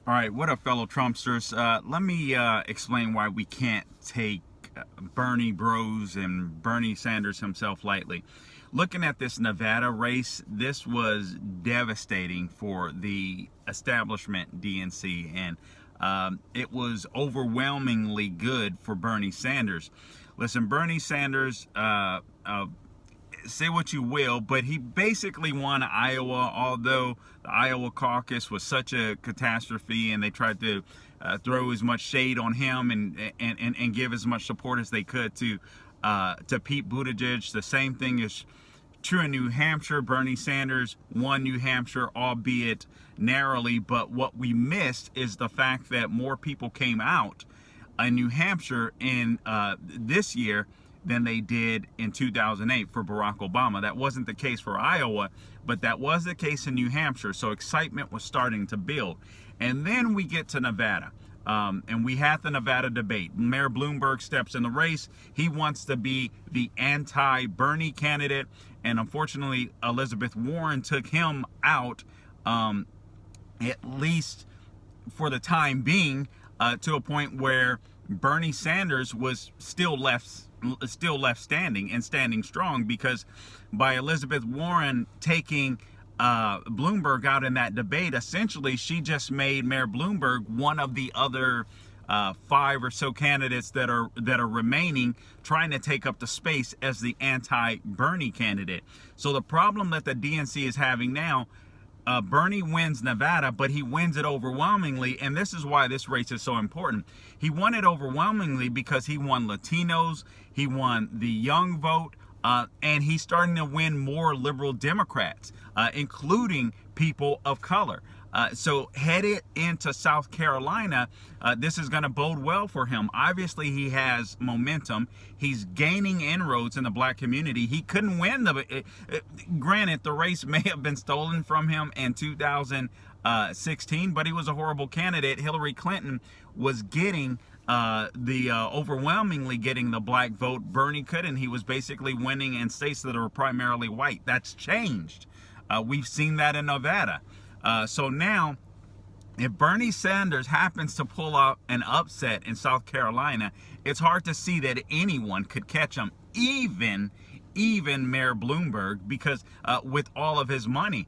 All right, what up, fellow Trumpsters? Let me explain why we can't take Bernie Bros and Bernie Sanders himself lightly. Looking at this Nevada race, this was devastating for the establishment DNC, and it was overwhelmingly good for Bernie Sanders. Listen, Bernie Sanders, say what you will, but he basically won Iowa, although the Iowa caucus was such a catastrophe and they tried to throw as much shade on him and give as much support as they could to Pete Buttigieg. The same thing is true in New Hampshire. Bernie Sanders won New Hampshire, albeit narrowly, but what we missed is the fact that more people came out in New Hampshire in this year than they did in 2008 for Barack Obama. That wasn't the case for Iowa, but that was the case in New Hampshire. So excitement was starting to build. And then we get to Nevada. And we had the Nevada debate. Mayor Bloomberg steps in the race. He wants to be the anti-Bernie candidate. And unfortunately, Elizabeth Warren took him out, at least for the time being, to a point where Bernie Sanders was still left standing and standing strong, because by Elizabeth Warren taking Bloomberg out in that debate, essentially she just made Mayor Bloomberg one of the other 5 or so candidates that are remaining, trying to take up the space as the anti-Bernie candidate. So the problem that the DNC is having now, Bernie wins Nevada, but he wins it overwhelmingly, and this is why this race is so important. He won it overwhelmingly because he won Latinos, he won the young vote, and he's starting to win more liberal Democrats, including people of color. So headed into South Carolina, this is going to bode well for him. Obviously, he has momentum. He's gaining inroads in the black community. He couldn't win granted, the race may have been stolen from him in 2016, but he was a horrible candidate. Hillary Clinton was getting overwhelmingly getting the black vote. Bernie couldn't. He was basically winning in states that are primarily white. That's changed. We've seen that in Nevada. So now, if Bernie Sanders happens to pull out an upset in South Carolina, it's hard to see that anyone could catch him, even Mayor Bloomberg, because with all of his money,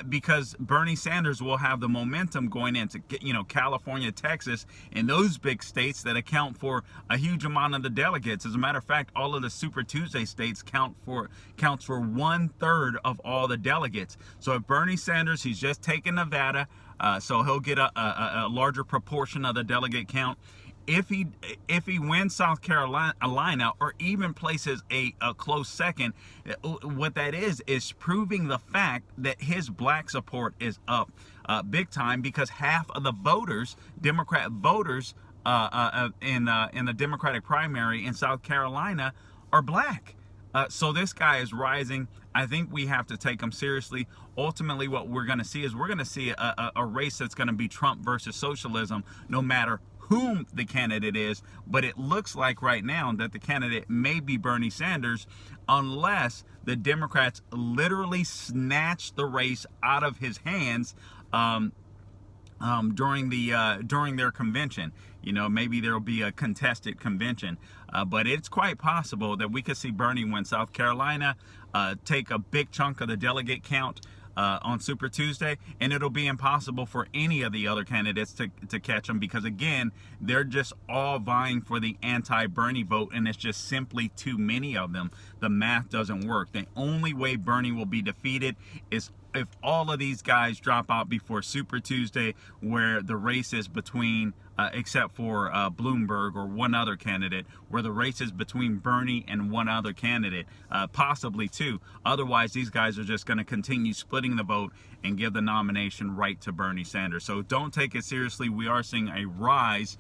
because Bernie Sanders will have the momentum going into, California, Texas, and those big states that account for a huge amount of the delegates. As a matter of fact, all of the Super Tuesday states counts for 1/3 of all the delegates. So if Bernie Sanders, he's just taken Nevada, so he'll get a larger proportion of the delegate count. If he wins South Carolina, or even places a close second, what that is proving the fact that his black support is up big time, because half of the voters, Democrat voters, in the Democratic primary in South Carolina are black. So this guy is rising. I think we have to take him seriously. Ultimately, what we're going to see is a race that's going to be Trump versus socialism, no matter whom the candidate is. But it looks like right now that the candidate may be Bernie Sanders, unless the Democrats literally snatch the race out of his hands during their convention. Maybe there'll be a contested convention, but it's quite possible that we could see Bernie win South Carolina, take a big chunk of the delegate count on Super Tuesday, and it'll be impossible for any of the other candidates to catch them, because again, they're just all vying for the anti-Bernie vote, and it's just simply too many of them. The math doesn't work. The only way Bernie will be defeated is if all of these guys drop out before Super Tuesday, where the race is between, except for Bloomberg or one other candidate, where the race is between Bernie and one other candidate, possibly two. Otherwise, these guys are just going to continue splitting the vote and give the nomination right to Bernie Sanders. So don't take it seriously. We are seeing a rise.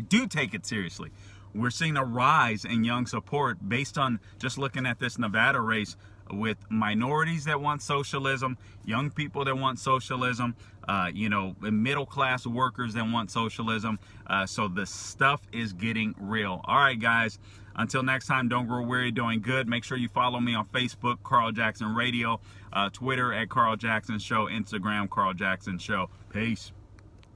Do take it seriously. We're seeing a rise in young support based on just looking at this Nevada race, with minorities that want socialism, young people that want socialism, middle-class workers that want socialism. So the stuff is getting real. All right, guys, until next time, don't grow weary doing good. Make sure you follow me on Facebook, Carl Jackson Radio, Twitter at Carl Jackson Show, Instagram, Carl Jackson Show. Peace.